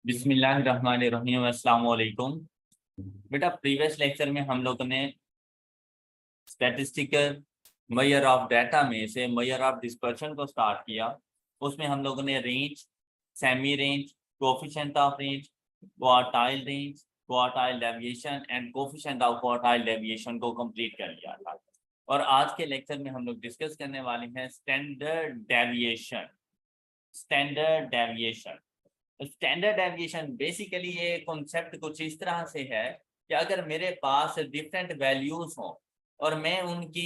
बिस्मिल्लाहिर्रहमानिर्रहीम अस्सलाम वालेकुम। बेटा प्रीवियस लेक्चर में हम लोगों ने स्टैटिस्टिकल मेजर ऑफ डाटा में से मेजर ऑफ डिस्पर्शन को स्टार्ट किया। उसमें हम लोगों ने range, semi range, coefficient of range, quartile range, quartile deviation and coefficient of quartile deviation को कंप्लीट कर लिया था। और आज के लेक्चर में हम लोग डिस्कस करने वाले हैं standard deviation. Standard deviation standard deviation basically ये कॉन्सेप्ट कुछ इस तरह से है कि अगर मेरे पास डिफरेंट वैल्यूज हों और मैं उनकी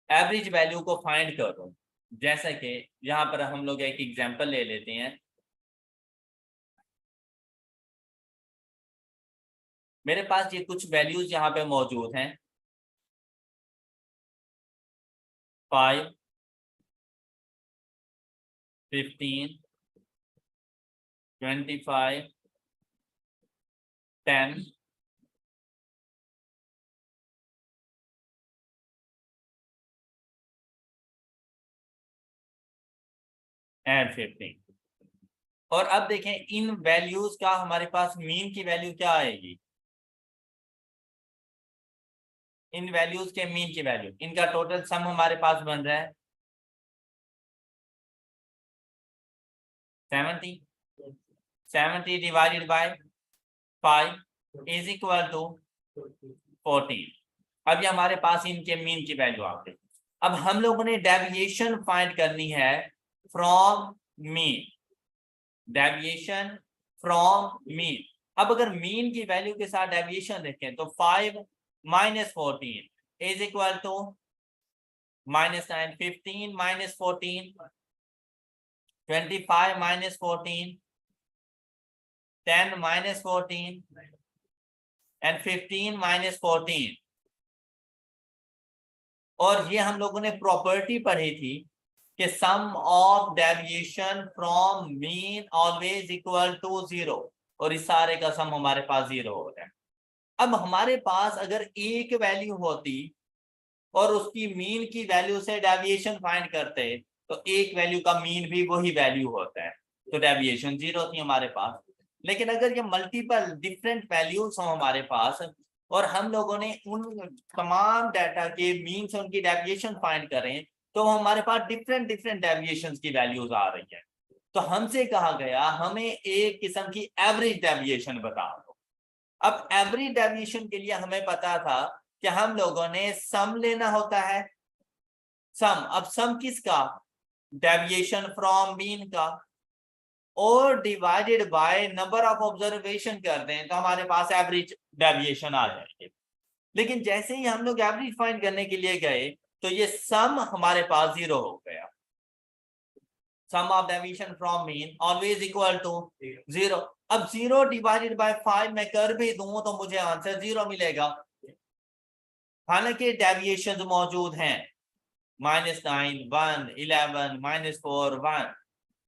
एवरेज वैल्यू को फाइंड करूं, जैसा कि यहाँ पर हम लोग एक एग्जांपल ले लेते हैं। मेरे पास ये कुछ वैल्यूज यहाँ पे मौजूद हैं 5, 15, 25, 10 एंड 15। और अब देखें इन वैल्यूज का हमारे पास मीन की वैल्यू क्या आएगी। इन वैल्यूज के मीन की वैल्यू, इनका टोटल सम हमारे पास बन रहा है 70 divided by 5 is equal to 14। अब ये हमारे पास इनके मीन की वैल्यू आ गई। अब हम लोगों ने डेविएशन फाइंड करनी है from mean. Deviation from mean. अब अगर मीन की वैल्यू के साथ डेविएशन देखें तो 5 minus 14 is equal to -9, 15 minus 14, 25 minus 14, 10 minus 14 and 15 minus 14। और ये हम लोगों ने प्रॉपर्टी पढ़ी थी कि sum of deviation from mean always equal to 0, और इस सारे का सम हमारे पास 0 हो रहा है। अब हमारे पास अगर एक वैल्यू होती और उसकी मीन की वैल्यू से डेविएशन फाइंड करते तो एक वैल्यू का मीन भी वही वैल्यू होता है, तो डेविएशन 0 थी हमारे पास। लेकिन अगर ये मल्टीपल डिफरेंट वैल्यूज हो हमारे पास और हम लोगों ने उन तमाम डाटा के मीन से उनकी डेविएशन फाइंड करें तो हमारे पास डिफरेंट डिफरेंट डेविएशन की वैल्यूज आ रही है। तो हमसे कहा गया हमें एक किस्म की एवरेज डेविएशन बता दो। अब एवरेज डेविएशन के लिए हमें पता था कि हम लोगों ने सम लेना होता है। सम, अब सम किसका? डेविएशन फ्रॉम मीन का, और divided by number of observation कर दें तो हमारे पास एवरेज डेविएशन आ जाएगी। लेकिन जैसे ही हम लोग एवरेज फाइंड करने के लिए गए तो ये सम हमारे पास 0 हो गया। Sum of deviation from mean always equal to 0। अब 0 डिवाइडेड बाय 5 मैं कर भी दूं तो मुझे आंसर 0 मिलेगा। हालांकि डेविएशन मौजूद हैं -9, 1, 11, -4, 1,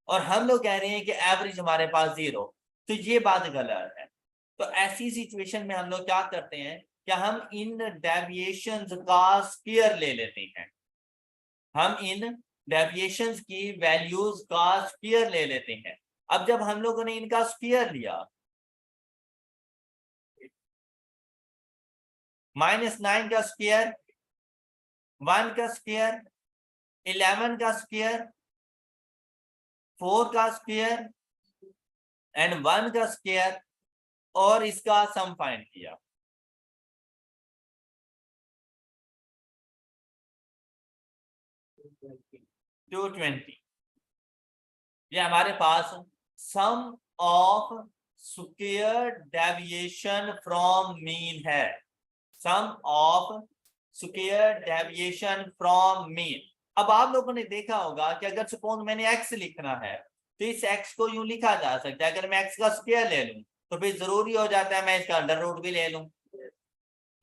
और हम लोग कह रहे हैं कि एवरेज हमारे पास 0, तो ये बात गलत है। तो ऐसी सिचुएशन में हम लोग क्या करते हैं कि हम इन डेविएशंस का स्क्वायर ले लेते हैं। हम इन डेविएशंस की वैल्यूज का स्क्वायर ले लेते हैं। अब जब हम लोगों ने इनका स्क्वायर लिया, -9 का स्क्वायर, 1 का स्क्वायर, 11 का स्क्वायर, 4 का स्क्वायर एंड 1 का स्क्वायर, और इसका सम फाइंड किया। टू 20। ये हमारे पास sum of square deviation from mean है। Sum of square deviation from mean. अब आप लोगों ने देखा होगा कि अगर सपोज मैंने x लिखना है तो इस x को यूं लिखा जा सकता है, अगर मैं x का स्क्वायर ले लूं तो फिर जरूरी हो जाता है मैं इसका अंडर रूट भी ले लूं,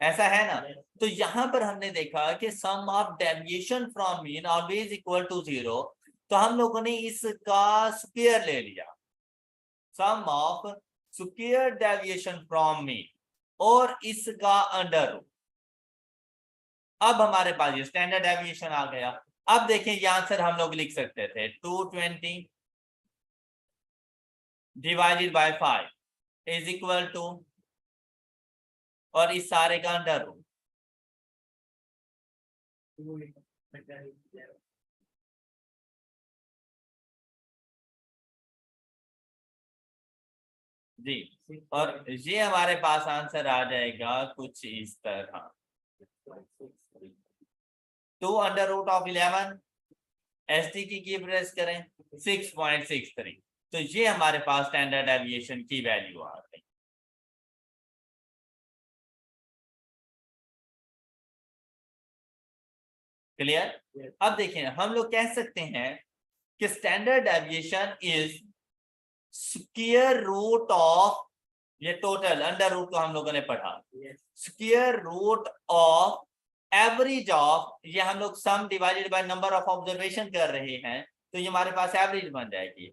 ऐसा है ना। तो यहां पर हमने देखा कि sum of deviation from mean always equal to 0, तो हम लोगों ने इसका स्क्वायर ले लिया, sum of square deviation from mean, और इसका अंडर रूट। अब हमारे पास ये स्टैंडर्ड डेविएशन आ गया। अब देखें ये आंसर हम लोग लिख सकते थे 220 divided by 5 is equal to, और इस सारे का अंडर रूट। जी, और ये हमारे पास आंसर आ जाएगा कुछ इस तरह, 2 अंडर रूट ऑफ 11, एसटी की प्रेस करें 6.63, तो ये हमारे पास स्टैंडर्ड डेविएशन की वैल्यू आ गई। क्लियर? अब देखें, हम लोग कह सकते हैं कि standard deviation is square root of, ये टोटल अंडर रूट को हम लोगों ने पढ़ा, square root of average of, ये हम लोग sum divided by number of observation कर रहे हैं, तो ये हमारे पास एवरेज बन जाएगी,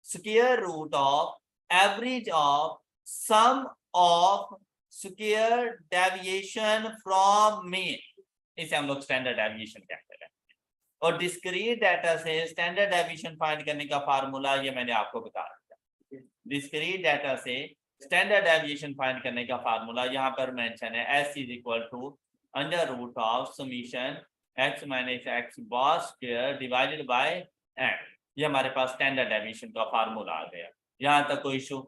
square root of average of sum of square deviation from mean, इसे हम लोग स्टैंडर्ड डेविएशन कहते हैं। और डिस्क्रीट डाटा से स्टैंडर्ड डेविएशन फाइंड करने का फार्मूला ये मैंने आपको बता दिया। डिस्क्रीट डाटा से स्टैंडर्ड डेविएशन फाइंड करने का फार्मूला यहाँ पर मेंशन है, s is equal to under root of summation x minus x bar square divided by n। ये हमारे पास स्टैंडर्ड डेविएशन का फार्मूला आ गया। यहाँ तक कोई इशू?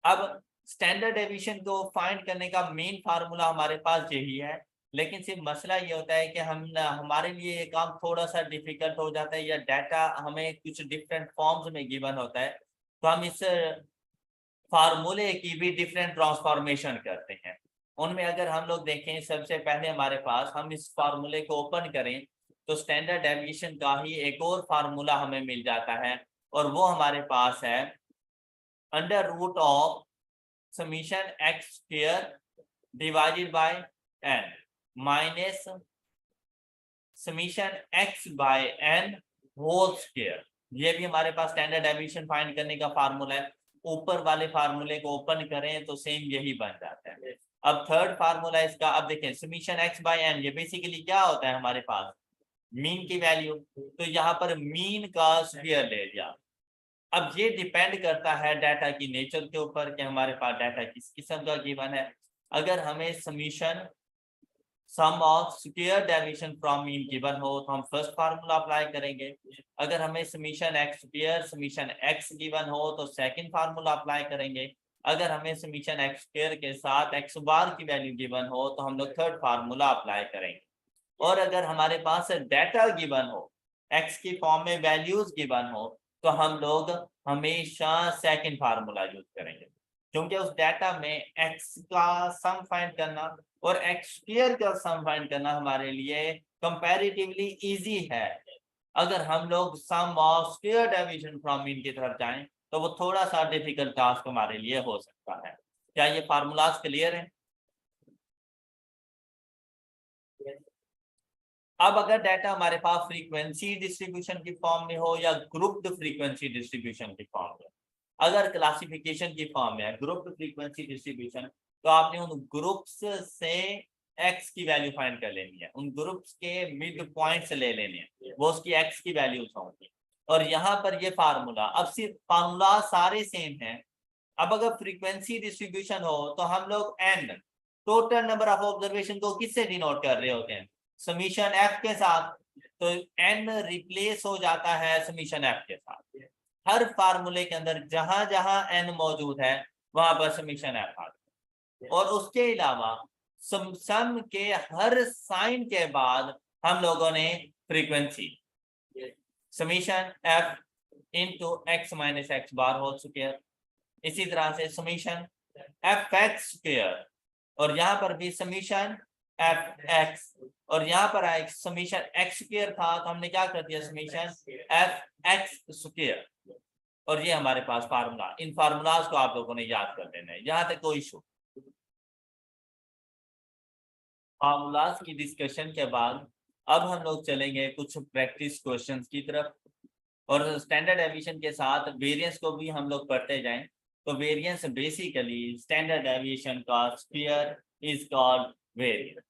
अब स्टैंडर्ड डेविएशन को फाइंड करने का मेन फार्मूला हमारे पास यही है, लेकिन सिर्फ मसला ये होता है कि हमारे लिए ये काम थोड़ा सा डिफिकल्ट हो जाता है, या डाटा हमें कुछ डिफरेंट फॉर्म्स में गिवन होता है, तो हम इस फार्मूले की भी डिफरेंट ट्रांसफॉर्मेशन करते हैं। उनमें अगर हम लोग देखें, सबसे पहले हमारे पास, हम इस फार्मूले को ओपन करें तो स्टैंडर्ड डेविएशन का ही एक और फार्मूला हमें मिल जाता है, और वो हमारे पास है under root of summation x square divided by n minus summation x by n whole square. ये भी हमारे पास स्टैंडर्ड डेविएशन फाइंड करने का फार्मूला है। ऊपर वाले फार्मूले को ओपन करें तो सेम यही बन जाता है। अब थर्ड फार्मूला इसका, अब देखें समीशन x बाय n, ये बेसिकली क्या होता है हमारे पास, मीन की वैल्यू, तो यहाँ पर मीन का स्क्वायर ले लिया। अब ये डिपेंड करता है डाटा की नेचर के ऊपर कि हमारे पास डाटा किस किस्म का गिवन है। अगर हमें summation sum of square deviation from mean given हो तो हम फर्स्ट फार्मूला अप्लाई करेंगे। अगर हमें summation x square summation x given हो तो सेकंड फार्मूला अप्लाई करेंगे। अगर हमें समीशन एक्स स्क्वायर के साथ एक्स बार की वैल्यू गिवन हो तो हम लोग थर्ड फार्मूला अप्लाई करेंगे। और अगर हमारे पास डाटा गिवन हो, एक्स की फॉर्म में वैल्यूज गिवन हो, तो हम लोग हमेशा सेकंड फार्मूला यूज करेंगे, क्योंकि उस डाटा में एक्स का सम फाइंड करना और एक्स स्क्वायर का सम फाइंड करना हमारे लिए कंपैरेटिवली इजी है। अगर हम लोग sum of square deviation from mean की तरफ जाएं तो वो थोड़ा सा डिफिकल्ट टास्क हमारे लिए हो सकता है। क्या ये फार्मूलाज क्लियर है? अब अगर डाटा हमारे पास फ्रीक्वेंसी डिस्ट्रीब्यूशन की फॉर्म में हो या ग्रुप्ड फ्रीक्वेंसी डिस्ट्रीब्यूशन की फॉर्म में, अगर क्लासिफिकेशन की फॉर्म में है ग्रुप्ड फ्रीक्वेंसी डिस्ट्रीब्यूशन, तो आपने उन ग्रुप्स से एक्स की वैल्यू फाइंड कर लेनी है, उन ग्रुप्स के मिड पॉइंट्स ले लेने हैं, वो उसकी एक्स की वैल्यूज होंगी। और यहाँ पर ये फार्मूला, अब सिर्फ फार्मूला सारे सेम हैं। अब अगर फ्रीक्वेंसी डिस्ट्रीब्यूशन हो तो हम लोग n, total number of observation को किससे डिनोट कर रहे होते हैं, समीशन एफ के साथ, तो एन रिप्लेस हो जाता है समीशन एफ के साथ। हर फार्मूले के अंदर जहां जहां एन मौजूद है वहां पर समीशन एफ आता है। और उसके अलावा सम के हर साइन के बाद हम लोगों ने frequency summation f into x minus x bar whole square, इसी तरह से समीशन एफ एक्स स्क्वायर, और यहाँ पर भी समीशन एफ एक्स, और यहाँ पर आए समीशन एक्स स्क्वायर था तो हमने क्या कर दिया समीशन एफ एक्स स्क्वायर। और ये हमारे पास फार्मूला, इन फार्मूलाज को आप लोगों ने याद कर लेना है। यहाँ तक कोई इशू? फार्मूलाज की डिस्कशन के बाद अब हम लोग चलेंगे कुछ प्रैक्टिस क्वेश्चंस की तरफ, और स्टैंडर्ड डेविएशन के साथ वेरिएंस को भी हम लोग पढ़ते जाएं। तो वेरिएंस बेसिकली स्टैंडर्ड डेविएशन का स्क्वायर इज कॉल्ड वेरिएंस।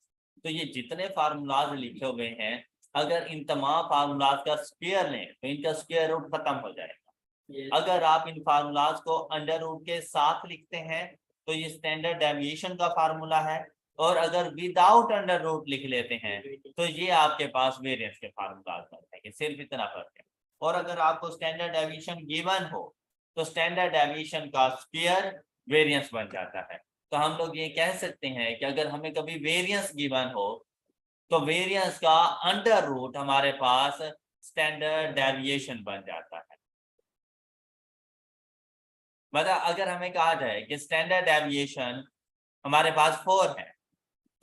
तो ये जितने फार्मूलाज लिखे हुए हैं, अगर इन तमाम फार्मूलाज का स्क्वायर लें तो इनका स्क्वायर रूट खत्म हो जाएगा। अगर आप इन फार्मूलाज को अंडर रूट के साथ लिखते हैं तो ये स्टैंडर्ड डेविएशन का फार्मूला है, और अगर विदाउट अंडर रूट लिख लेते हैं तो ये आपके पास वेरिएंस के फार्मूलाज बन जाएंगे। सिर्फ इतना फर्क है। और अगर आपको स्टैंडर्ड डेविएशन गिवन हो तो स्टैंडर्ड डेविएशन का स्क्वायर वेरिएंस बन जाता है। तो हम लोग ये कह सकते हैं कि अगर हमें कभी वेरिएंस गिवन हो तो वेरिएंस का अंडर रूट हमारे पास स्टैंडर्ड डेविएशन बन जाता है। मतलब अगर हमें कहा जाए कि स्टैंडर्ड डेविएशन हमारे पास 4 है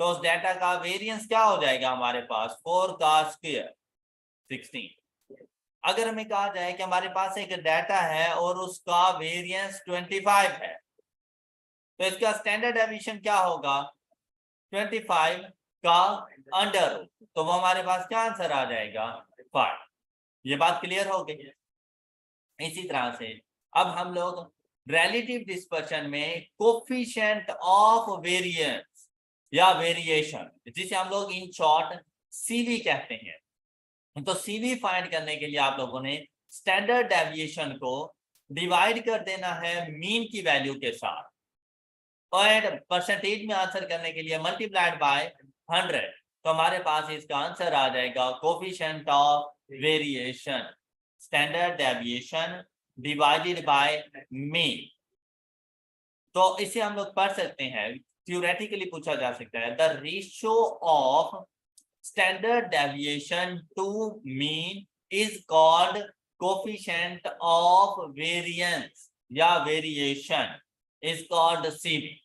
तो उस डेटा का वेरिएंस क्या हो जाएगा हमारे पास 4 का स्क्वायर 16। अगर हमें कहा जाए कि हमारे पास एक डाटा है और उसका वेरिएंस 25 है तो इसका स्टैंडर्ड डेविएशन क्या होगा 25 का अंडर रूट, तो वो हमारे पास क्या आंसर आ जाएगा 5। ये बात क्लियर हो गई। इसी तरह से अब हम लोग रिलेटिव डिस्पर्शन में कोफिशिएंट ऑफ वेरिएंस या वेरिएशन, जिसे हम लोग इन शॉर्ट सीवी कहते हैं, तो सीवी फाइंड करने के लिए आप लोगों ने स्टैंडर्ड डेविएशन को डिवाइड कर देना है मीन की वैल्यू के साथ, और परसेंटेज में आंसर करने के लिए मल्टीप्लाइड बाय 100। तो हमारे पास इसका आंसर आ जाएगा coefficient of variation standard deviation divided bye mean. तो इसे हम लोग पढ़ सकते हैं, थ्योरेटिकली पूछा जा सकता है, the ratio of standard deviation to mean is called coefficient of variance या variation is called CV.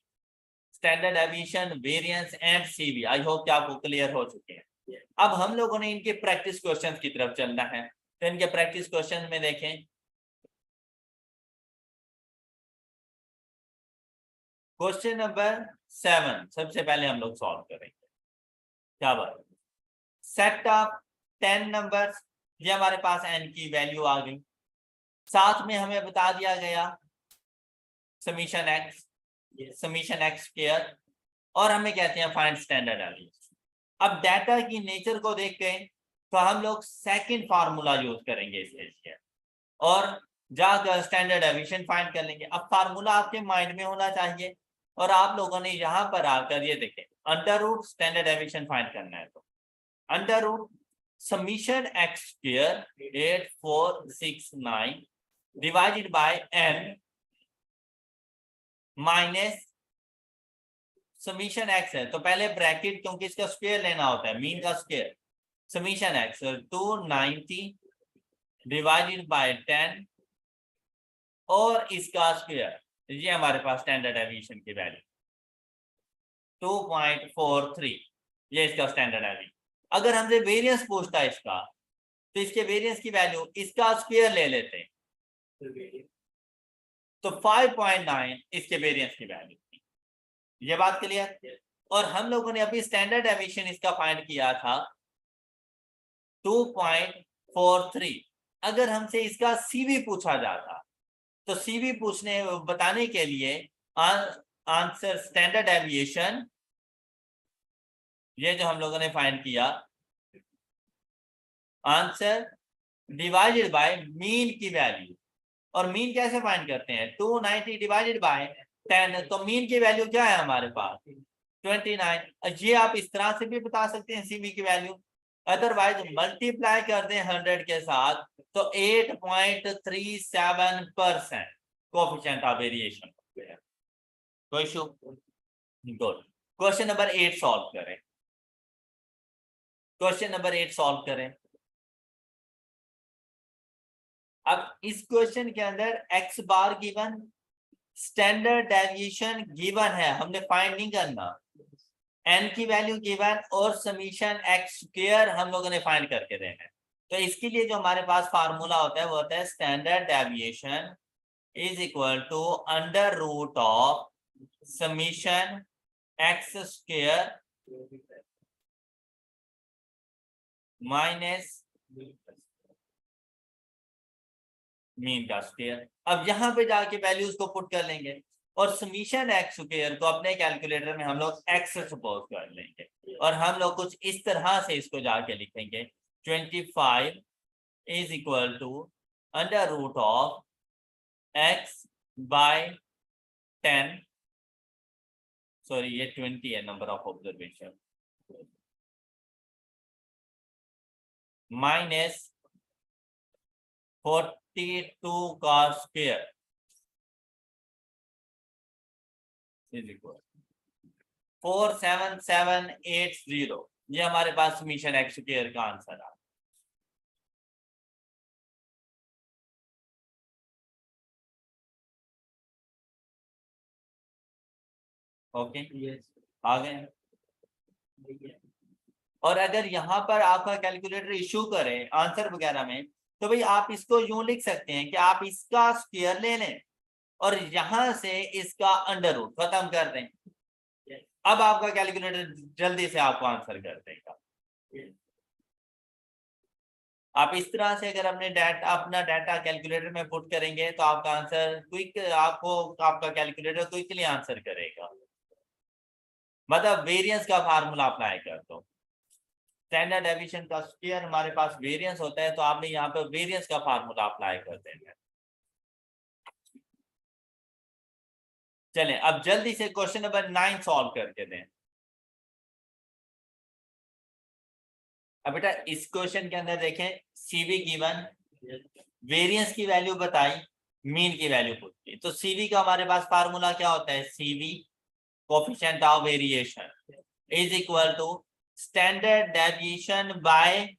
Standard deviation, variance and CV, I hope कि आपको क्लियर हो चुके हैं। अब हम लोगों ने इनके प्रैक्टिस क्वेश्चंस की तरफ चलना है। तो इनके प्रैक्टिस क्वेश्चन में देखें, क्वेश्चन नंबर 7 सबसे पहले हम लोग सॉल्व करेंगे। क्या बात, सेट ऑफ 10 नंबर्स, ये हमारे पास n की वैल्यू आ गई, साथ में हमें बता दिया गया समीशन x स्क्वायर, और हमें कहते हैं फाइंड स्टैंडर्ड डेविएशन। अब डाटा की नेचर को देख के तो हम लोग सेकंड फार्मूला यूज करेंगे इसके लिए और जाकर स्टैंडर्ड डेविएशन फाइंड कर लेंगे। अब फार्मूला आपके माइंड में होना चाहिए, और आप लोगों ने यहाँ पर आकर ये देखें under root standard deviation find करना है, तो under root summation x square 8469 divided by n minus summation x है, तो पहले ब्रैकेट, क्योंकि इसका स्क्वायर लेना होता है मीन का square, summation x 290 divided by 10 और इसका स्क्वायर, ये हमारे पास स्टैंडर्ड डेविएशन की वैल्यू 2.43, ये इसका स्टैंडर्ड डेविएशन। अगर हमसे वेरिएंस पूछता है इसका, तो इसके वेरिएंस की वैल्यू इसका स्क्वायर ले लेते हैं, तो 5.9 इसके वेरिएंस की वैल्यू। ये बात क्लियर। और हम लोगों ने अभी स्टैंडर्ड डेविएशन इसका फाइंड किया था 2.43। अगर हमसे इसका सीवी पूछा जाता तो सीवी पूछने बताने के लिए आंसर स्टैंडर्ड डेविएशन, ये जो हम लोगों ने फाइंड किया, आंसर डिवाइडेड बाय मीन की वैल्यू। और मीन कैसे फाइंड करते हैं 290 डिवाइडेड बाय 10, तो मीन की वैल्यू क्या है हमारे पास 29। ये आप इस तरह से भी बता सकते हैं सीवी की वैल्यू, अदरवाइज मल्टीप्लाई कर दें 100 के साथ तो 8.37% कोएफिशिएंट ऑफ वेरिएशन। कोई issue? Good. Question number 8 solve करें। क्वेश्चन नंबर 8 सॉल्व करें। अब इस क्वेश्चन के अंदर x बार गिवन, स्टैंडर्ड डेविएशन गिवन है, हमने फाइंड नहीं करना, n की वैल्यू गिवन और समीशन x स्क्वायर हम लोगों ने फाइंड करके देना है। तो इसके लिए जो हमारे पास फार्मूला होता है वो होता है standard deviation is equal to under root of summation x square minus mean का स्क्वायर। अब यहाँ पे जाके वैल्यूज को पुट कर लेंगे और समीशन x स्क्वायर को अपने कैलकुलेटर में हम लोग x सपोज कर लेंगे, और हम लोग कुछ इस तरह से इसको जाके लिखेंगे 25 is equal to under root of x by 10, sorry ये 20 है number of observation, minus 42 cos square is equal 47780। ये हमारे पास समीशन एक्स स्क्वायर का आंसर आ। ओके आ गए। और अगर यहाँ पर आपका कैलकुलेटर इशू करे आंसर वगैरह में, तो भाई आप इसको यूं लिख सकते हैं कि आप इसका स्क्वायर ले लें और यहां से इसका अंडर रूट खत्म कर दें। अब आपका कैलकुलेटर जल्दी से आपको आंसर कर देगा। आप इस तरह से अगर अपना डाटा कैलकुलेटर में पुट करेंगे तो आपका आंसर आपका कैलकुलेटर क्विकली आंसर करेगा। मतलब वेरिएंस का फार्मूला अप्लाई कर दो, स्टैंडर्ड डेविएशन का स्क्वायर हमारे पास वेरिएंस होता है, तो आपने यहाँ पे वेरिएंस का फार्मूला अप्लाई कर देना है। चलें अब जल्दी से क्वेश्चन नंबर 9 सॉल्व करके दें। अब बेटा इस क्वेश्चन के अंदर देखें, सीवी गिवन, वेरिएंस की वैल्यू बताई, मीन की वैल्यू पुट की। तो सीवी का हमारे पास फार्मूला क्या होता है, CV coefficient of variation is equal to standard deviation by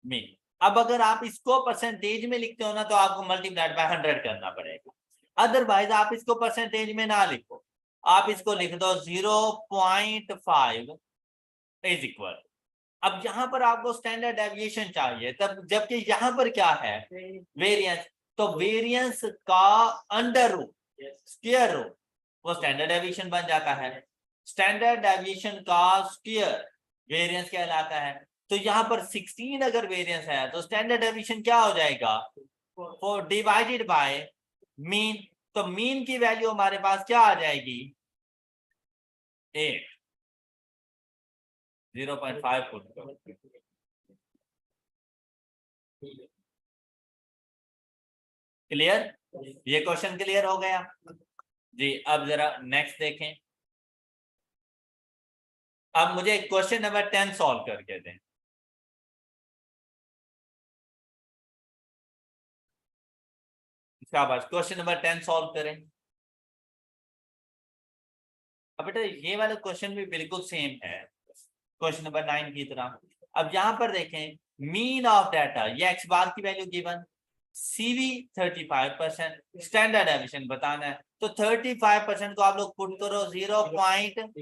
mean. अब अगर आप इसको परसेंटेज में लिखते हो ना तो आपको मल्टीप्लाइड बाय 100 करना पड़ेगा, अदरवाइज आप इसको परसेंटेज में ना लिखो, आप इसको लिख दो 0.5 इज इक्वल। अब यहाँ पर आपको स्टैंडर्ड डेविएशन चाहिए, तब जबकि यहाँ पर क्या है वेरिएंस, तो वेरिएंस का अंडर रूट स्क्वायर रूट वो स्टैंडर्ड डेविएशन बन जाता है। स्टैंडर्ड डेविएशन का स्क्वायर वेरिएंस कहलाता है। तो यहाँ पर 16 अगर वेरिएंस है तो स्टैंडर्ड डेविएशन क्या हो जाएगा, वो डिवाइडेड बाय मीन। तो मीन की वैल्यू हमारे पास क्या आ जाएगी 8, 0.5 फुट। क्लियर, ये क्वेश्चन क्लियर हो गया जी। अब जरा नेक्स्ट देखें। अब मुझे क्वेश्चन नंबर 10 सॉल्व करके दें। शाबाश, क्वेश्चन नंबर 10 सॉल्व करें। अब बेटा ये वाला क्वेश्चन भी बिल्कुल सेम है क्वेश्चन नंबर 9 की तरह। अब यहां पर देखें, मीन ऑफ डाटा, ये एक्स बार की value given, CV 35%, standard deviation बताना है। तो 35% को आप लोग पुट करो, 0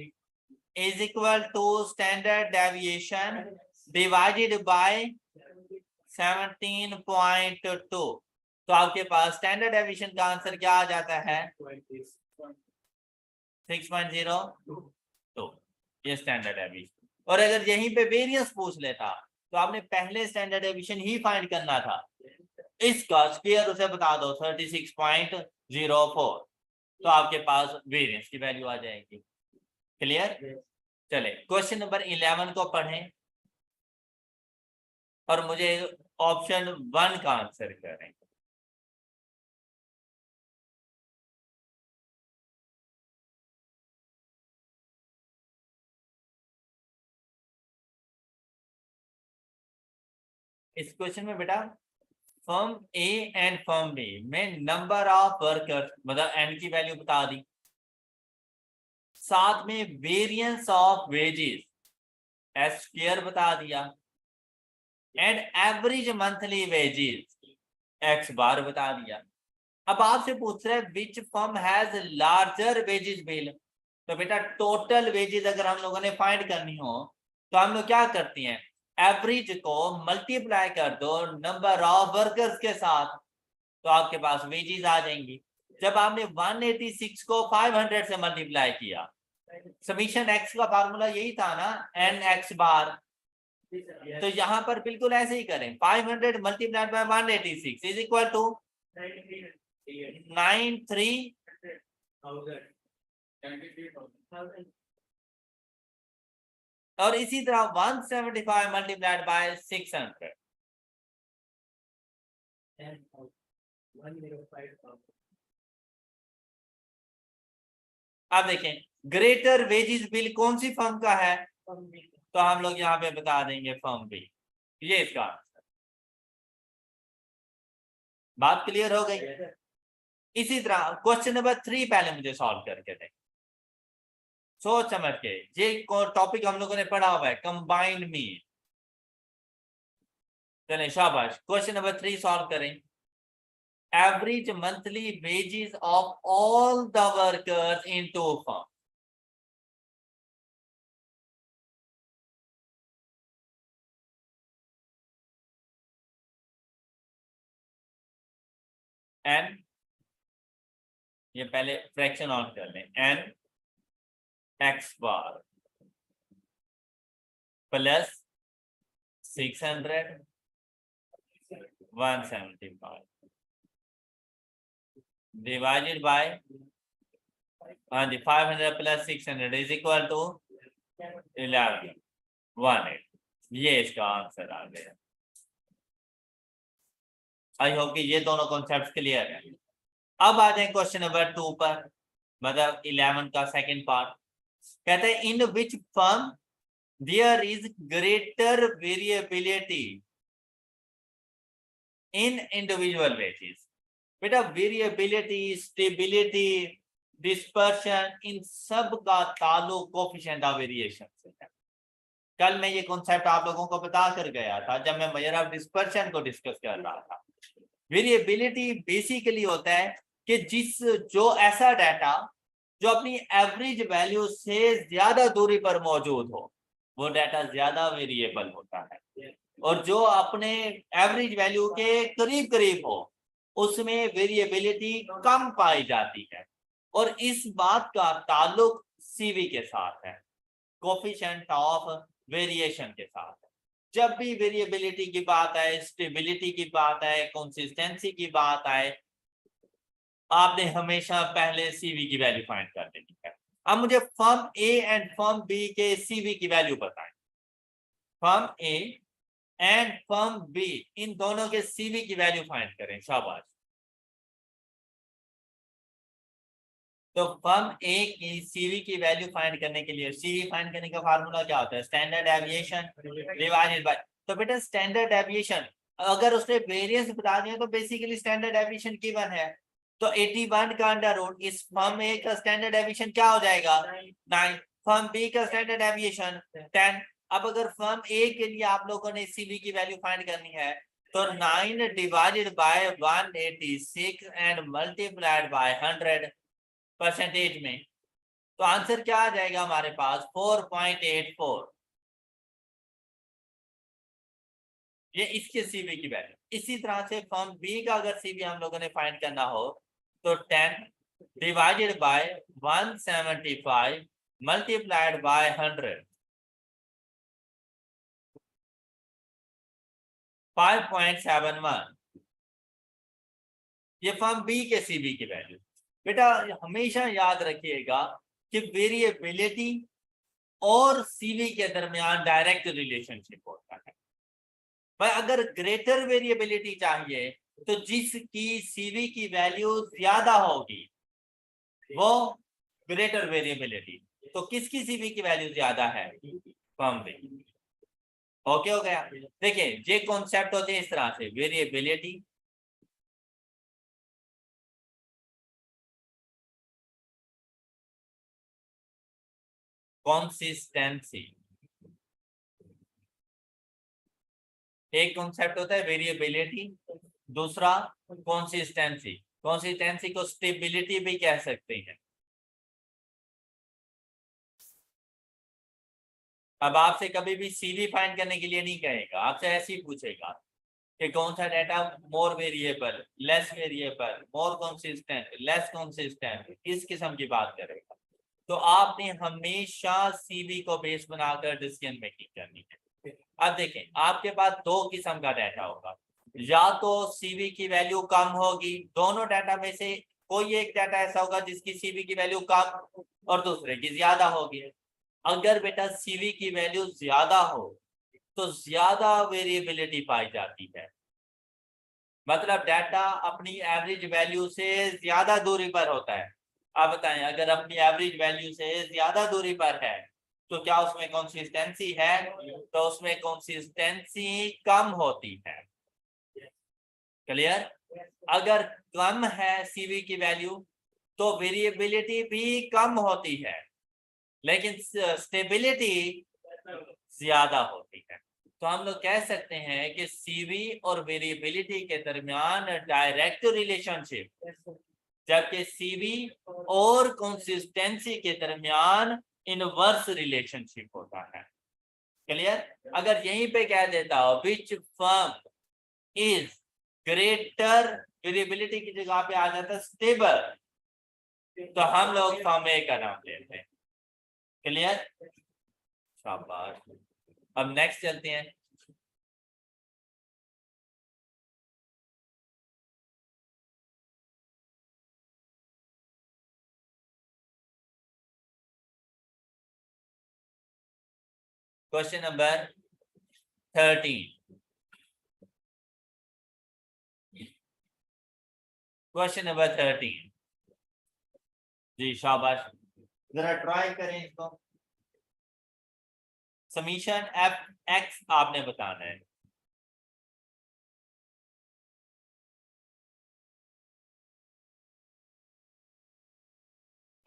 is equal to standard deviation divided by 17.2। तो आपके पास स्टैंडर्ड डेविएशन का आंसर क्या आ जाता है 6.02, ये स्टैंडर्ड डेविएशन। और अगर यहीं पे वेरिएंस पूछ लेता तो आपने पहले स्टैंडर्ड डेविएशन ही फाइंड करना था, इसका स्क्वायर उसे बता दो 36.04, तो आपके पास वेरिएंस की वैल्यू आ जाएगी। क्लियर, चले क्वेश्चन नंबर 11 को पढ़ें और मुझे ऑप्शन 1 का आंसर करें। इस क्वेश्चन में बेटा firm A and firm B में नंबर ऑफ वर्कर्स मतलब एन की वैल्यू बता दी, साथ में variance of wages S square बता दिया, and average monthly wages X bar बता दिया। अब आपसे पूछ रहे हैं which firm has larger wages bill. तो बेटा टोटल वेजेस अगर हम लोगों ने फाइंड करनी हो तो हम लोग क्या करती हैं, एवरेज को मल्टीप्लाई कर दो नंबर ऑफ वर्कर्स के साथ, तो आपके पास वेजेस आ जाएंगी। जब आपने 186 को 500 से मल्टीप्लाई किया, समीशन एक्स का फार्मूला यही था ना एन एक्स बार, तो यहाँ पर बिल्कुल ऐसे ही करें, 500 multiplied by 186 is equal to 93 और इसी तरह 175 मल्टीप्लाइड बाय 600, अब देखें ग्रेटर वेजेस बिल कौन सी फर्म का है, तो हम लोग यहाँ पे बता देंगे फर्म बी। ये इसका आंसर। बात क्लियर हो गई। इसी तरह क्वेश्चन नंबर 3 पहले मुझे सॉल्व करके दें, सोच समझ के। ये टॉपिक हम लोगों ने पढ़ा हुआ है कंबाइंड मीन। चलें शाबाश, क्वेश्चन नंबर 3 सॉल्व करें। Average monthly wages of all the workers in two firm. N, ये पहले फ्रैक्शन ऑन कर लें, n x bar plus 600 175 divided by 500 plus 600 is equal to 11 18। ये इसका आंसर आ गया। आई होप कि ये दोनों कॉन्सेप्ट क्लियर है। अब आ जाए क्वेश्चन नंबर 2 पर, मतलब 11 का सेकंड पार्ट। कहते हैं in which firm there is greater variability in individual wages. बेटा वेरिएबिलिटी, स्टेबिलिटी, डिस्पर्शन, इन सब का ताल्लुक कोफिशिएंट ऑफ वेरिएशन से है। कल मैं ये कॉन्सेप्ट आप लोगों को बता कर गया था जब मैं मेजर ऑफ डिस्पर्शन को डिस्कस कर रहा था। वेरिएबिलिटी बेसिकली होता है कि जो ऐसा डाटा जो अपनी एवरेज वैल्यू से ज्यादा दूरी पर मौजूद हो, वो डाटा ज्यादा वेरिएबल होता है, और जो अपने एवरेज वैल्यू के करीब करीब हो उसमें वेरिएबिलिटी कम पाई जाती है। और इस बात का ताल्लुक सीवी के साथ है, कोफिशिएंट ऑफ वेरिएशन के साथ। जब भी वेरिएबिलिटी की बात आए, स्टेबिलिटी की बात आए, कंसिस्टेंसी की बात आए, आपने हमेशा पहले सीवी की वैल्यू फाइंड कर लेनी है। अब मुझे firm A and firm B के सीवी की वैल्यू बताएं। Firm A and firm B, इन दोनों के सीवी की वैल्यू फाइंड करें। शाबाश। तो फर्म ए की सीवी की वैल्यू फाइंड करने के लिए, सीवी फाइंड करने का फार्मूला क्या होता है? Standard deviation divided bye. तो बेटा स्टैंडर्ड डेविएशन अगर उसने वेरिएंस बता दिया तो बेसिकली स्टैंडर्ड डेविएशन गिवन है। तो 81 का अंडर रूट इस फर्म ए का स्टैंडर्ड डेविएशन क्या हो जाएगा? 9। फर्म बी का स्टैंडर्ड डेविएशन 10। अब अगर फर्म ए के लिए आप लोगों ने सीवी की वैल्यू फाइंड करनी है तो 9 divided by 186 and multiplied bye 100 percentage में, तो आंसर क्या आ जाएगा हमारे पास? 4.84। ये इसके सीवी की वैल्यू। इसी तरह से फर्म बी का अगर सीवी हम लोगों ने फाइंड करना हो तो 10 डिवाइडेड बाय 175 मल्टीप्लाइड बाय 100, 5.71। ये फर्म बी के सीवी की वैल्यू। बेटा हमेशा याद रखिएगा कि वेरिएबिलिटी और सीवी के दरमियान डायरेक्ट रिलेशनशिप होता है। भाई अगर ग्रेटर वेरिएबिलिटी चाहिए तो जिसकी सीवी की वैल्यू ज्यादा होगी वो ग्रेटर वेरिएबिलिटी। तो किसकी सीवी की वैल्यू ज्यादा है? Firm B. ओके हो गया। देखिए ये कॉन्सेप्ट होते हैं इस तरह से, वेरिएबिलिटी, कंसिस्टेंसी। एक कॉन्सेप्ट होता है वेरिएबिलिटी, दूसरा कंसिस्टेंसी। कंसिस्टेंसी को स्टेबिलिटी भी कह सकते हैं। अब आपसे कभी भी सीवी फाइंड करने के लिए नहीं कहेगा, आपसे ऐसे ही पूछेगा कि कौन सा data more variable, less variable, more consistent, less consistent, इस किस्म की बात करेगा। तो आपने हमेशा सीवी को बेस बनाकर डिसीजन मेकिंग करनी है। अब देखें आपके पास दो किस्म का डाटा होगा, या तो सीवी की वैल्यू कम होगी, दोनों डाटा में से कोई एक डाटा ऐसा होगा जिसकी सीवी की वैल्यू कम और दूसरे की ज्यादा होगी। अगर बेटा सीवी की वैल्यू ज्यादा हो तो ज्यादा वेरिएबिलिटी पाई जाती है, मतलब डाटा अपनी एवरेज वैल्यू से ज्यादा दूरी पर होता है। आप बताएं, अगर अपनी एवरेज वैल्यू से ज्यादा दूरी पर है तो क्या उसमें कंसिस्टेंसी है? तो उसमें कंसिस्टेंसी कम होती है। क्लियर? अगर कम है सीवी की वैल्यू तो वेरिएबिलिटी भी कम होती है, लेकिन स्टेबिलिटी ज्यादा होती है। तो हम लोग कह सकते हैं कि सीवी और वेरिएबिलिटी के दरमियान डायरेक्ट रिलेशनशिप, जबकि सीवी और कंसिस्टेंसी के दरमियान इनवर्स रिलेशनशिप होता है। क्लियर? अगर यहीं पे कह देता हो विच फर्म इज ग्रेटर, वेरिएबिलिटी की जगह पे आ जाता स्टेबल, तो हम लोग फर्म ए का नाम लेते हैं। क्लियर? शाबाश। अब नेक्स्ट चलते हैं। Question number 13। क्वेश्चन नंबर 13 जी, शाबाश। जरा ट्राई करें इसको। समीशन एफ एक्स आपने बताना है।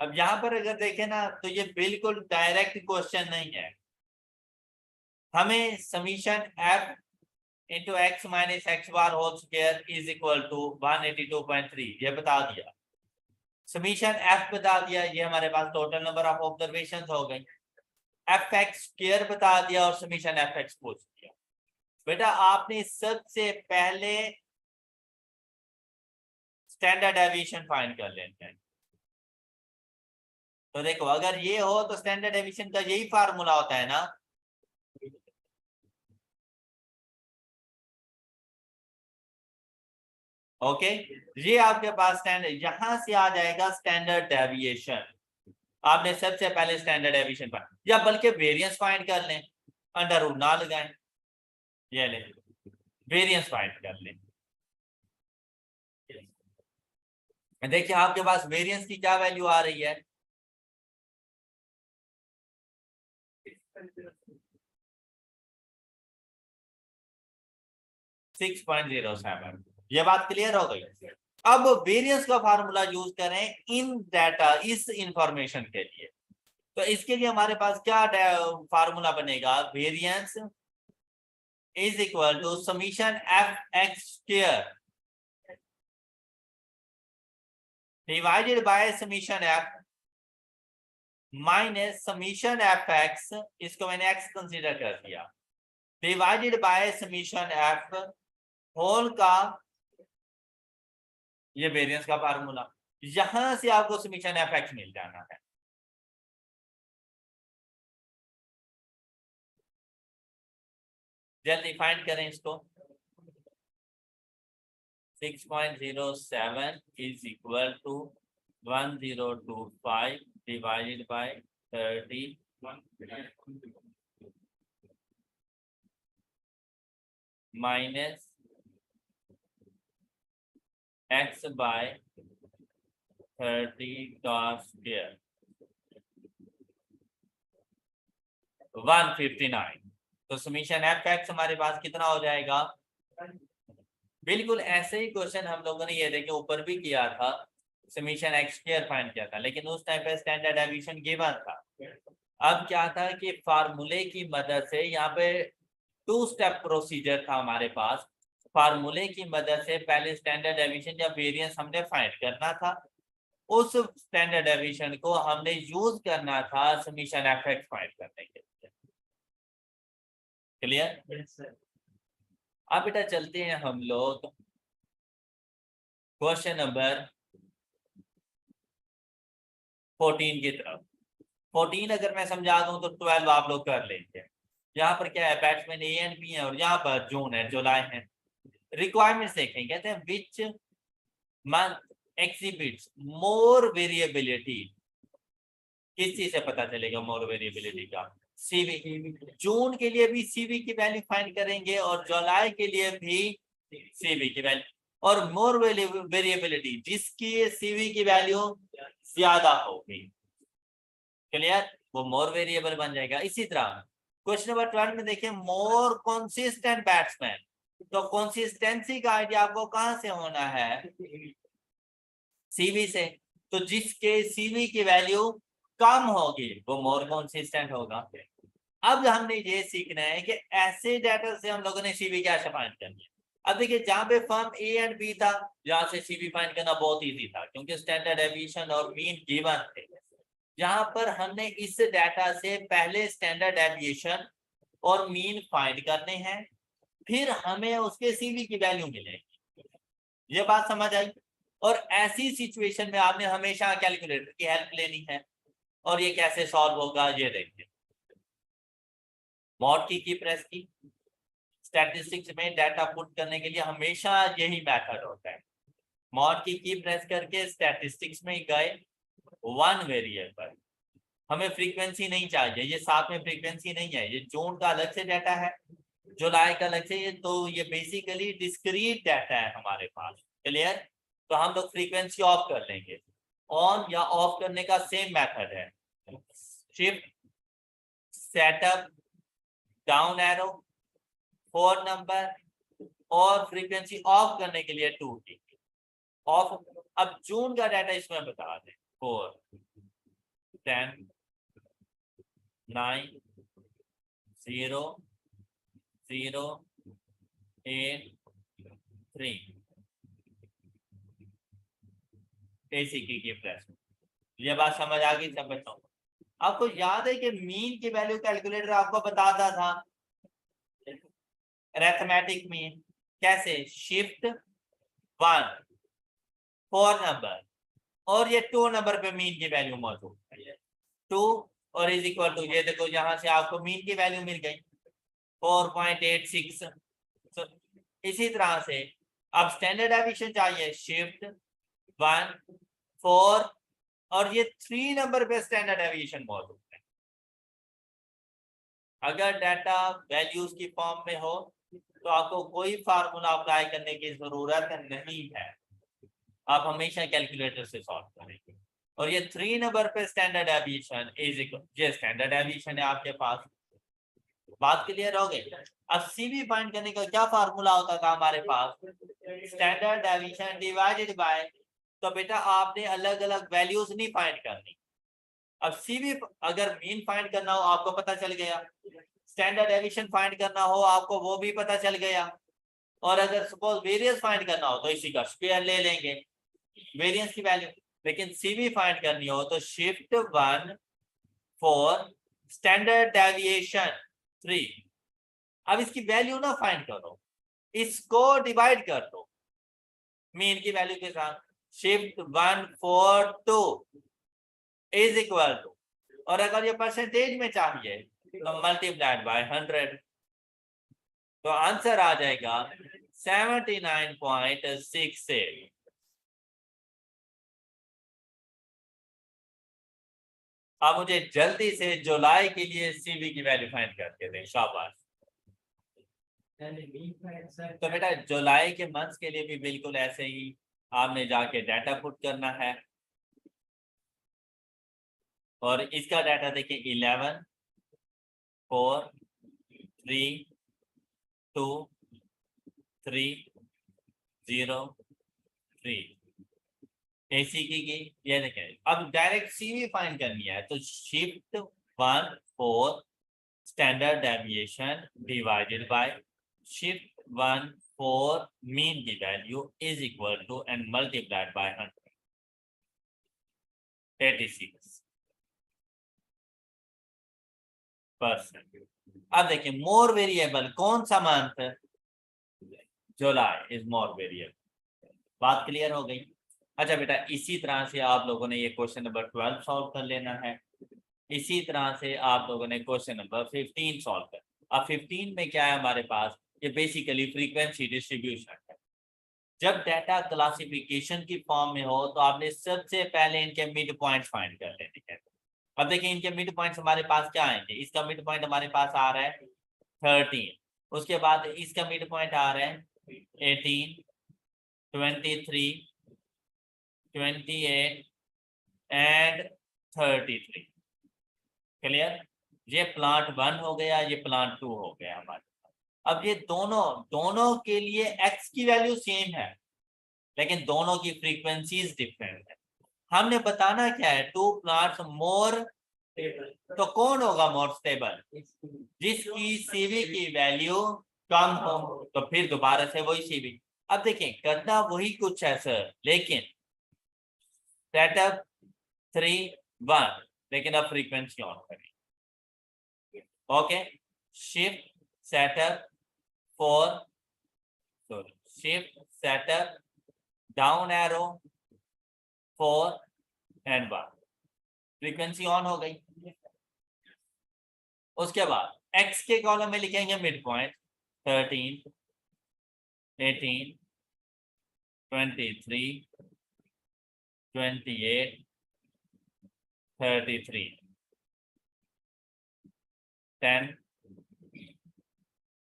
अब यहां पर अगर देखें ना तो ये बिल्कुल डायरेक्ट क्वेश्चन नहीं है। हमें summation f into x minus x bar whole square is equal to 182.3 ये बता दिया। समीशन एफ बता दिया, ये हमारे पास टोटल नंबर ऑफ ऑब्जर्वेशन हो गई। एफ एक्स स्क्वायर बता दिया और समीशन एफ एक्स पूछ दिया। बेटा आपने सबसे पहले स्टैंडर्ड डेविएशन फाइंड कर लेते हैं। तो देखो, अगर ये हो तो स्टैंडर्ड डेविएशन का यही फार्मूला होता है ना। ओके, ये आपके पास स्टैंडर्ड, यहां से आ जाएगा स्टैंडर्ड डेविएशन। आपने सबसे पहले स्टैंडर्ड डेविएशन फाइंड, या बल्कि वेरिएंस फाइंड कर लें, अंडर रूट ना लगाएं, ये ले वेरिएंस फाइंड कर लें। देखिए आपके पास वेरिएंस की क्या वैल्यू आ रही है? 6.07। ये बात क्लियर हो गई। अब वेरिएंस का फार्मूला यूज करें इन डाटा, इस इंफॉर्मेशन के लिए। तो इसके लिए हमारे पास क्या फार्मूला बनेगा? Variance is equal to summation f x square divided by summation f minus summation f x, इसको मैंने एक्स कंसीडर कर दिया, divided by summation f whole का, ये वेरिएंस का फार्मूला। यहां से आपको समीशन एफ एक्स मिल जाना है। जल्दी फाइंड करें इसको। 6.07 is equal to 1025 divided by 30 minus x by 30 का स्क्वायर 159। तो समीशन एफ एक्स हमारे पास कितना हो जाएगा? बिल्कुल ऐसे ही क्वेश्चन हम लोगों ने ये देखे ऊपर भी किया था, समीशन एक्स स्क्वायर फाइंड किया था, लेकिन उस टाइम पे स्टैंडर्ड डेविएशन गिवन था। अब क्या था कि फार्मूले की मदद से, यहाँ पे 2 स्टेप प्रोसीजर था हमारे पास। फार्मूले की मदद से पहले स्टैंडर्ड डेविएशन या वेरिएंस हमने फाइंड करना था, उस स्टैंडर्ड डेविएशन को हमने यूज करना था समीशन एफ एक्स फाइंड करने के लिए। क्लियर? अब बेटा चलते हैं हम लोग क्वेश्चन नंबर 14 की तरफ। 14 अगर मैं समझा दूं तो 12 आप लोग कर लेंगे। यहाँ पर क्या है, बैट्समैन ए एंड बी है और यहाँ पर जून है, जुलाई है। रिक्वायरमेंट्स देखें, कहते हैं which month exhibits more variability. किस चीज से पता चलेगा मोर वेरिएबिलिटी का? सीवी। जून के लिए भी सीवी की वैल्यू फाइंड करेंगे और जुलाई के लिए भी सीवी की वैल्यू। और मोर वेरिएबिलिटी जिसकी सीवी की वैल्यू ज्यादा होगी। क्लियर, वो मोर वेरिएबल बन जाएगा। इसी तरह क्वेश्चन नंबर 12 में देखिए मोर कंसिस्टेंट बैट्समैन, तो कंसिस्टेंसी का आइडिया आपको कहां से होना है, सीवी से। तो जिसके सीवी की वैल्यू कम होगी वो मोर कंसिस्टेंट होगा। अब हमने ये सीखना है कि ऐसे डाटा से हम लोगों ने सीवी कैसे फाइंड करनी है। अब देखिए जहां पे फर्म ए एंड बी था, जहां से सीवी फाइंड करना बहुत इजी था क्योंकि स्टैंडर्ड डेविएशन और मीन गिवन थे। जहां पर हमने इस डाटा से पहले स्टैंडर्ड डेविएशन और मीन फाइंड करने हैं, फिर हमें उसके सीवी की वैल्यू मिलेगी। ये बात समझ आई। और ऐसी सिचुएशन में आपने हमेशा कैलकुलेटर की हेल्प लेनी है। और ये कैसे सॉल्व होगा ये देखिए। मॉड की प्रेस की। स्टैटिस्टिक्स में डाटा पुट करने के लिए हमेशा यही मेथड होता है। मॉड की प्रेस करके स्टैटिस्टिक्स में गए, वन वेरिएबल, हमें फ्रीक्वेंसी नहीं चाहिए, ये साथ में फ्रीक्वेंसी नहीं है, ये जून का अलग से डाटा है, जुलाई का अलग से, ये तो ये बेसिकली डिस्क्रीट डाटा है हमारे पास। क्लियर, तो हम लोग फ्रीक्वेंसी ऑफ कर लेंगे। ऑन या ऑफ करने का सेम मेथड है, shift setup down arrow 4 number, और फ्रीक्वेंसी ऑफ करने के लिए 2 की ऑफ। अब जून का डाटा इसमें बता दें, 4 10 9 0 0 8 3 की प्रेस। ये बात समझ आ गई सब बच्चों? आपको याद है कि मीन की वैल्यू कैलकुलेटर आपको बताता था अरिथमेटिक मीन कैसे, शिफ्ट 1 4 नंबर और ये 2 नंबर पे मीन की वैल्यू मौजूद है 2 और इज इक्वल टू, ये देखो यहाँ से आपको मीन की वैल्यू मिल गई 4.86। तो इसी तरह से अब स्टैंडर्ड डेविएशन चाहिए, शिफ्ट 1 4 और ये 3 नंबर पे स्टैंडर्ड डेविएशन मौजूद है। अगर डाटा वैल्यूज की फॉर्म में हो तो आपको कोई फार्मूला अप्लाई करने की जरूरत नहीं है, आप हमेशा कैलकुलेटर से सॉल्व करेंगे। और ये 3 नंबर पे स्टैंडर्ड डेविएशन इज इक्वल, ये स्टैंडर्ड डेविएशन है आपके पास। बात क्लियर हो गई? अब सीवी फाइंड करने का क्या फार्मूला होता था हमारे पास, स्टैंडर्ड डेविएशन डिवाइडेड बाय, तो बेटा आपने अलग अलग वैल्यूज नहीं फाइंड करनी। अब सीवी अगर मीन फाइंड करना हो आपको पता चल गया, स्टैंडर्ड डेविएशन फाइंड करना हो आपको वो भी पता चल गया, और अगर सपोज वेरियंस फाइंड करना हो तो इसी का स्क्वायर ले लेंगे वेरियंस की वैल्यू। लेकिन सीवी फाइंड करनी हो तो शिफ्ट 1 4 स्टैंडर्ड डेविएशन 3। अब इसकी वैल्यू ना फाइंड करो, इसको डिवाइड कर दो मीन की वैल्यू के साथ, शिफ्ट 1 4 2 इज इक्वल टू, और अगर ये परसेंटेज में चाहिए तो मल्टीप्लाइड बाय 100, तो आंसर आ जाएगा 79.68। अब मुझे जल्दी से जुलाई के लिए सीवी की वैल्यू फाइंड करके दें, शाबाश। तो बेटा जुलाई के मंथ के लिए भी बिल्कुल ऐसे ही आपने जाके डाटा पुट करना है, और इसका डाटा देखिए 11 4 3 2 3 0 3 एसी की ये देखें। अब डायरेक्ट सीवी फाइंड करनी है तो shift 1 4 standard deviation divided by shift 1 4 mean की value is equal to and multiplied by 86%। अब देखिए मोर वेरिएबल कौन सा month, July is more variable. बात क्लियर हो गई? अच्छा बेटा इसी तरह से आप लोगों ने ये क्वेश्चन नंबर 12 सॉल्व कर लेना है। इसी तरह से आप लोगों ने क्वेश्चन नंबर 15 सॉल्व कर। अब 15 में क्या है हमारे पास, ये बेसिकली फ्रीक्वेंसी डिस्ट्रीब्यूशन है। जब डाटा क्लासिफिकेशन की फॉर्म में हो तो आपने सबसे पहले इनके मिड पॉइंट्स फाइंड कर लेने हैं। अब देखिए इनके मिड पॉइंट्स हमारे पास क्या आएंगे, इसका मिड पॉइंट हमारे पास आ रहा है 13, उसके बाद इसका मिड पॉइंट आ रहा है 18 23 28 एंड 33। क्लियर? ये प्लांट 1 हो गया, ये प्लांट 2 हो गया हमारे पास। अब ये दोनों के लिए एक्स की वैल्यू सेम है, लेकिन दोनों की फ्रीक्वेंसीज डिफरेंट है। हमने बताना क्या है, 2 प्लांट्स मोर, तो कौन होगा मोर स्टेबल? जिसकी सीवी की वैल्यू कम हो, तो फिर दोबारा से वही सीवी। अब देखें, करना वही कुछ है सर, लेकिन सेटअप 3 1, लेकिन अब फ्रीक्वेंसी ऑन करें। Okay, shift setup 4, sorry, shift setup down arrow 4 and 1, frequency on हो गई। उसके बाद x के कॉलम में लिखेंगे मिड पॉइंट 13, 18, 23, 28, 33, 10,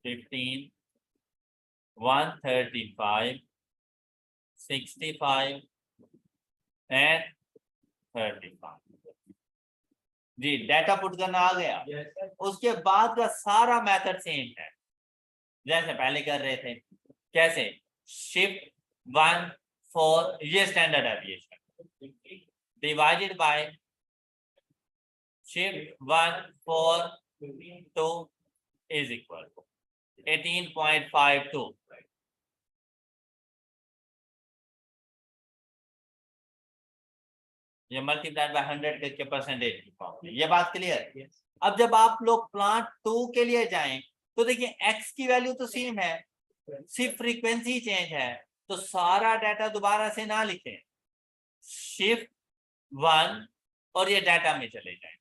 15, 135, 65 एंड 35। जी, डाटा पुट करना आ गया। उसके बाद का सारा मेथड सेम है जैसे पहले कर रहे थे। कैसे? शिफ्ट 1 4, ये standard deviation, divided by shift 1 4 2 is equal to 18.52। ये मल्टीप्लाइड बाय 100 करके परसेंटेज की फॉर्म, ये बात क्लियर? अब जब आप लोग प्लांट 2 के लिए जाएं तो देखिए x की वैल्यू तो सेम है, सिर्फ फ्रीक्वेंसी चेंज है, तो सारा डाटा दोबारा से ना लिखें, शिफ्ट 1 और ये डाटा में चले जाएं,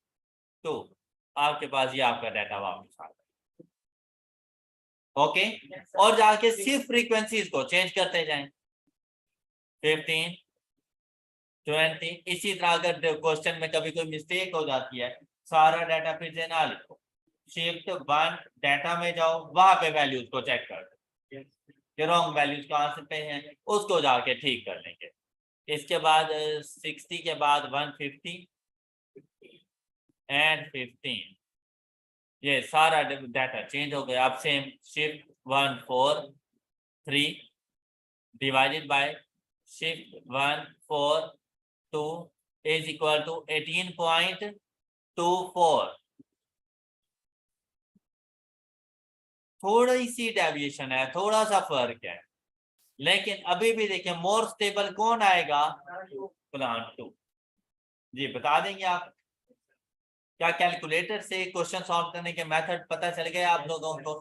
तो आपके पास ये आपका डाटा वापस आ गया। ओके, और जाके सिर्फ फ्रीक्वेंसीज को चेंज करते जाएं, 15 20। इसी तरह अगर क्वेश्चन में कभी कोई मिस्टेक हो जाती है, सारा डाटा फिर से ना लिखो, शिफ्ट 1 डाटा में जाओ, वहां पे वैल्यूज को चेक कर दो, ये रॉन्ग वैल्यूज कहां पे हैं उसको जाके ठीक कर लेंगे। इसके बाद 60 के बाद 150 एंड 15, ये सारा डाटा चेंज हो गया। अब same shift 1 4 3 divided by shift 1 4 2 is equal to 18.24। थोड़ी सी डेविएशन है, थोड़ा सा फर्क है, लेकिन अभी भी देखिए मोर स्टेबल कौन आएगा? प्लांट 2। जी बता देंगे आप? क्या कैलकुलेटर से क्वेश्चन सॉल्व करने के मेथड पता चल गए आप लोगों को?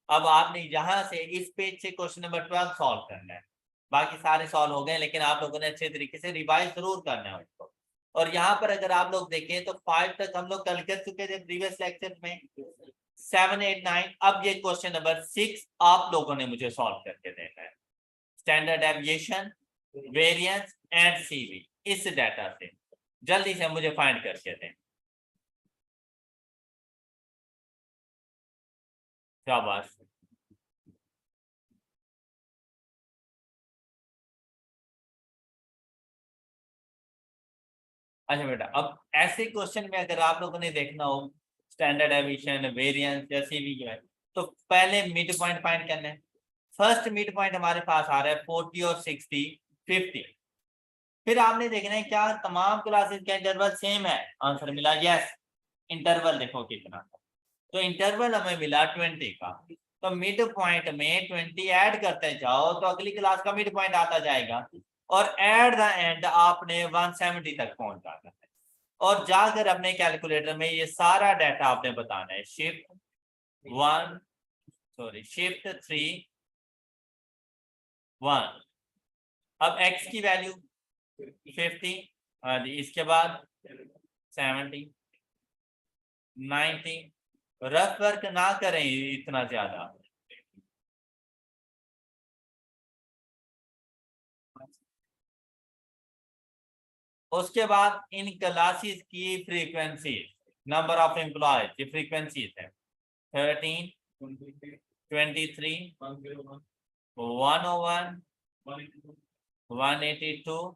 अब आपने यहाँ से इस पेज से क्वेश्चन नंबर 12 सॉल्व करना है, बाकी सारे सॉल्व हो गए, लेकिन आप लोगों ने अच्छे तरीके से रिवाइज जरूर करना है उसको। और यहाँ पर अगर आप लोग देखें तो 5 तक हम लोग कल कर चुके थे प्रीवियस लेक्चर में, 7 8 9। अब ये क्वेश्चन नंबर 6 आप लोगों ने मुझे सॉल्व करके देना है, standard deviation, variance and CV, इस डाटा से जल्दी से मुझे फाइंड करके दें। शाबाश। अच्छा बेटा, अब ऐसे क्वेश्चन में अगर आप लोगों ने देखना हो स्टैंडर्ड डेविएशन, वेरिएंस या सीवी जो है, तो पहले मिड पॉइंट फाइंड करना है। फर्स्ट मिड पॉइंट हमारे पास आ रहा है 40 और 60 50। फिर आपने देखना है क्या तमाम क्लासेस का इंटरवल सेम है? आंसर मिला यस। इंटरवल देखो कितना, तो इंटरवल हमें मिला 20 का, तो मिड पॉइंट में 20 ऐड करते जाओ तो अगली क्लास का मिड पॉइंट आता जाएगा, और एट द एंड आपने 170 तक पहुंच जाना है। और जाकर अपने कैलकुलेटर में ये सारा डाटा आपने बताना है, शिफ्ट 1 सॉरी शिफ्ट 3 1। अब x की वैल्यू 50, हाँ जी, इसके बाद 70 90। रफ वर्क ना करें इतना ज्यादा, उसके बाद इन क्लासेस की फ्रीक्वेंसी, नंबर ऑफ एम्प्लॉयज की फ्रीक्वेंसीज है 13 23 101 182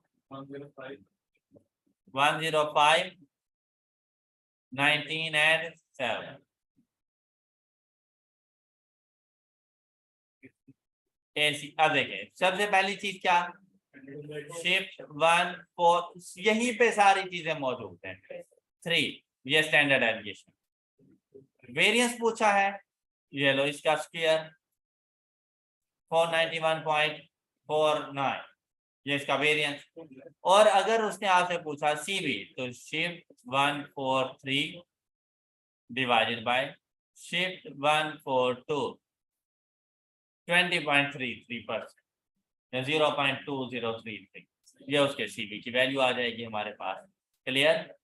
105, 19 and 7. अब देखें सबसे पहली चीज क्या, शिफ्ट 1 4, यहीं पे सारी चीजें मौजूद हैं। 3 ये स्टैंडर्ड डेविएशन। वेरिएंस पूछा है, ये लो इसका स्क्वायर 491.49, ये इसका वेरिएंस। और अगर उसने आपसे पूछा सीवी, तो शिफ्ट 143 डिवाइडेड बाय शिफ्ट 142 20.33%, 0.2033, ये उसके सीवी की वैल्यू आ जाएगी हमारे पास। क्लियर,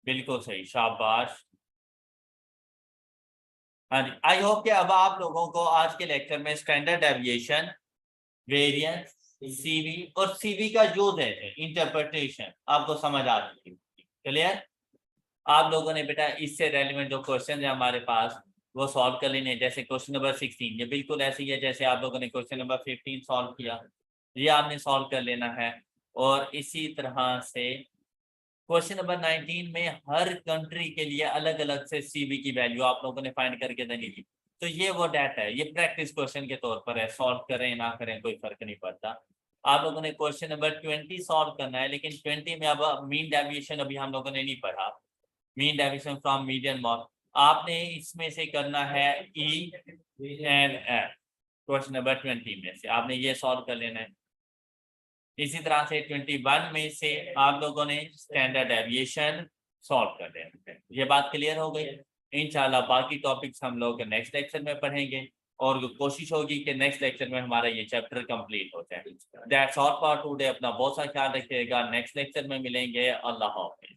बिल्कुल सही, शाबाश। हाँ जी, आई होप कि अब आप लोगों को आज के लेक्चर में स्टैंडर्ड डेविएशन, वेरिएंस, सीवी और सीवी का यूज है इंटरप्रिटेशन आपको समझ आ चुकी है। क्लियर, आप लोगों ने बेटा इससे रेलिवेंट जो क्वेश्चन है हमारे पास वो सॉल्व कर लेने, जैसे क्वेश्चन नंबर 16 ये बिल्कुल ऐसे ही है जैसे आप लोगों ने क्वेश्चन नंबर 15 सॉल्व किया, ये आपने सॉल्व कर लेना है। और इसी तरह से क्वेश्चन नंबर 19 में हर कंट्री के लिए अलग अलग से सीवी की वैल्यू आप लोगों ने फाइंड करके देनी थी। तो ये वो डाटा है, ये प्रैक्टिस क्वेश्चन के तौर पर है, सॉल्व करें ना करें कोई फर्क नहीं पड़ता। आप लोगों ने क्वेश्चन नंबर 20 सॉल्व करना है, लेकिन 20 में अब मीन डेविएशन अभी हम लोगों ने नहीं पढ़ा, mean deviation from median mode आपने इसमें से करना है E and F. Question number 20 में से आपने ये सॉल्व कर लेना है। इसी तरह से 21 में से आप लोगों ने स्टैंडर्ड डेविएशन सॉल्व कर लेना है। ये बात क्लियर हो गई। इंशाल्लाह बाकी टॉपिक्स हम लोग नेक्स्ट लेक्चर में पढ़ेंगे और कोशिश होगी कि नेक्स्ट लेक्चर में हमारा ये चैप्टर कंप्लीट हो जाए। That's all for today. अपना बहुत सा ख्याल रखिएगा, नेक्स्ट लेक्चर में मिलेंगे। अल्लाह हाफिज़।